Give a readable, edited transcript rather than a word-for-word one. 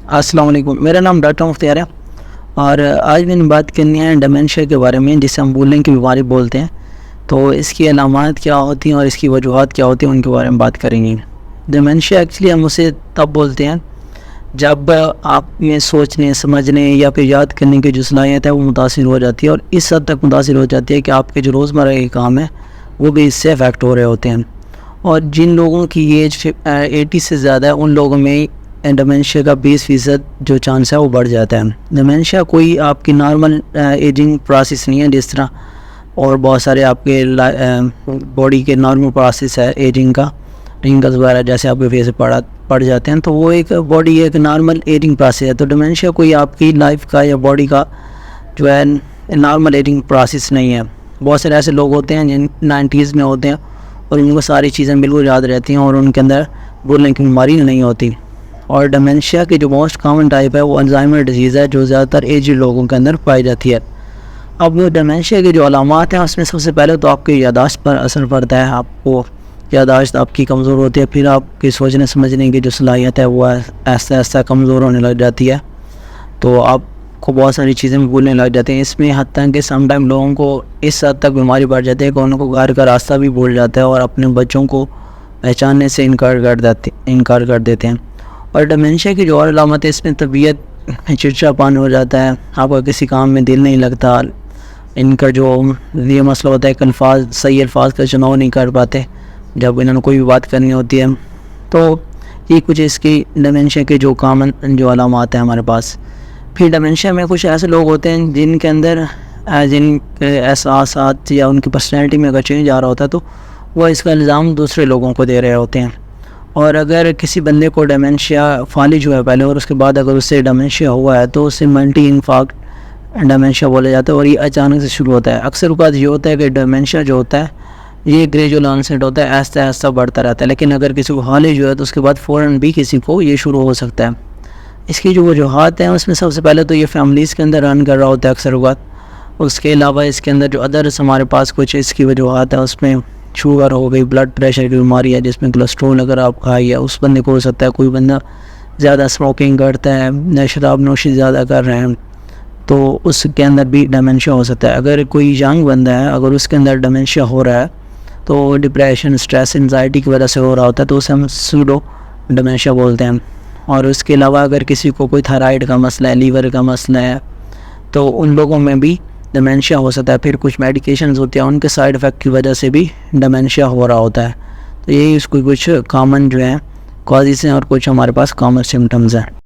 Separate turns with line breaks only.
السلام علیکم، میرا نام ڈاکٹر مختار ہے اور آج میں نے بات کرنی ہے ڈیمنشیا کے بارے میں، جسے ہم بھولنے کی بیماری بولتے ہیں۔ تو اس کی علامات کیا ہوتی ہیں اور اس کی وجوہات کیا ہوتی ہیں، ان کے بارے میں بات کریں گے۔ ڈیمنشیا ایکچولی ہم اسے تب بولتے ہیں جب آپ میں سوچنے، سمجھنے یا پھر یاد کرنے کی جو صلاحیت ہے وہ متاثر ہو جاتی ہے، اور اس حد تک متاثر ہو جاتی ہے کہ آپ کے جو روزمرہ کے کام ہیں وہ بھی اس سے افیکٹ ہو رہے ہوتے ہیں۔ اور جن لوگوں کی ایج 80 سے زیادہ ہے، ان لوگوں میں ڈیمنشیا کا 20% جو چانس ہے وہ بڑھ جاتا ہے۔ ڈیمنشیا کوئی آپ کی نارمل ایجنگ پروسیس نہیں ہے، جس طرح اور بہت سارے آپ کے باڈی کے نارمل پروسیس ہے ایجنگ کا، رنگلز وغیرہ جیسے آپ کے فیس پہ پڑ جاتے ہیں، تو وہ ایک باڈی ایک نارمل ایجنگ پروسیس ہے۔ تو ڈیمنشیا کوئی آپ کی لائف کا یا باڈی کا جو ہے نارمل ایجنگ پروسیس نہیں ہے۔ بہت سارے ایسے لوگ ہوتے ہیں جن 90s میں ہوتے ہیں اور ان کو ساری چیزیں بالکل یاد رہتی ہیں اور ان کے اندر بھولنے کی بیماری نہیں ہوتی۔ اور ڈیمنشیا کی جو موسٹ کامن ٹائپ ہے وہ الزائمر ڈیزیز ہے، جو زیادہ تر ایجڈ لوگوں کے اندر پائی جاتی ہے۔ اب ڈیمنشیا کی جو علامات ہیں اس میں سب سے پہلے تو آپ کی یادداشت پر اثر پڑتا ہے، آپ کو یادداشت آپ کی کمزور ہوتی ہے، پھر آپ کی سوچنے سمجھنے کی جو صلاحیت ہے وہ آہستہ آہستہ کمزور ہونے لگ جاتی ہے، تو آپ کو بہت ساری چیزیں بھولنے لگ جاتے ہیں۔ اس میں حتیٰ کہ سم ٹائم لوگوں کو اس حد تک بیماری بڑھ جاتی ہے کہ ان کو گھر کا راستہ بھی بھول جاتا ہے اور اپنے بچوں کو پہچاننے سے انکار کر دیتے ہیں۔ اور ڈیمنشیا کی جو اور علامت ہے، اس میں طبیعت چڑچڑاپن ہو جاتا ہے، آپ کا کسی کام میں دل نہیں لگتا، ان کا جو یہ مسئلہ ہوتا ہے کہ صحیح الفاظ کا چناؤ نہیں کر پاتے جب انہوں نے کوئی بھی بات کرنی ہوتی ہے۔ تو یہ کچھ اس کی ڈیمنشیا کے جو کامن جو علامات ہیں ہمارے پاس۔ پھر ڈیمنشیا میں کچھ ایسے لوگ ہوتے ہیں جن کے اندر جن کے احساسات یا ان کی پرسنالٹی میں اگر چینج آ رہا ہوتا ہے تو وہ اس کا الزام دوسرے لوگوں کو دے رہے ہوتے ہیں۔ اور اگر کسی بندے کو ڈیمنشیا فالج ہوا ہے پہلے اور اس کے بعد اگر اس سے ڈیمنشیا ہوا ہے تو اسے ملٹی انفارکٹ ڈیمنشیا بولا جاتا ہے، اور یہ اچانک سے شروع ہوتا ہے۔ اکثر اوقات یہ ہوتا ہے کہ ڈیمنشیا جو ہوتا ہے یہ گریجول آنسیٹ ہوتا ہے، آہستہ آہستہ بڑھتا رہتا ہے، لیکن اگر کسی کو فالج ہوا ہے تو اس کے بعد فوراً بھی کسی کو یہ شروع ہو سکتا ہے۔ اس کی جو وجوہات ہیں اس میں سب سے پہلے تو یہ فیملیز کے اندر رن کر رہا ہوتا ہے اکثر اوقات۔ اس کے علاوہ اس کے اندر جو ادرس ہمارے پاس کچھ اس کی وجوہات ہیں، اس میں شوگر ہو گئی، بلڈ پریشر کی بیماری ہے جس میں کولیسٹرول اگر آپ کھائیے اس بندے کو ہو سکتا ہے۔ کوئی بندہ زیادہ اسموکنگ کرتا ہے، شراب نوشی زیادہ کر رہے ہیں تو اس کے اندر بھی ڈیمنشیا ہو سکتا ہے۔ اگر کوئی ینگ بندہ ہے اگر اس کے اندر ڈیمنشیا ہو رہا ہے تو ڈپریشن، اسٹریس، انزائٹی کی وجہ سے ہو رہا ہوتا ہے تو اسے ہم سوڈو ڈیمنشیا بولتے ہیں۔ اور اس کے علاوہ اگر کسی کو کوئی تھائرائڈ کا مسئلہ ہے، لیور کا مسئلہ ہے، تو ان لوگوں میں بھی ڈیمنشیا ہو سکتا ہے۔ پھر کچھ میڈیکیشنز ہوتی ہیں ان کے سائیڈ افیکٹ کی وجہ سے بھی ڈیمنشیا ہو رہا ہوتا ہے۔ تو یہی اس کو کچھ کامن جو ہیں کازز ہیں اور کچھ ہمارے پاس کامن سمٹمز ہیں۔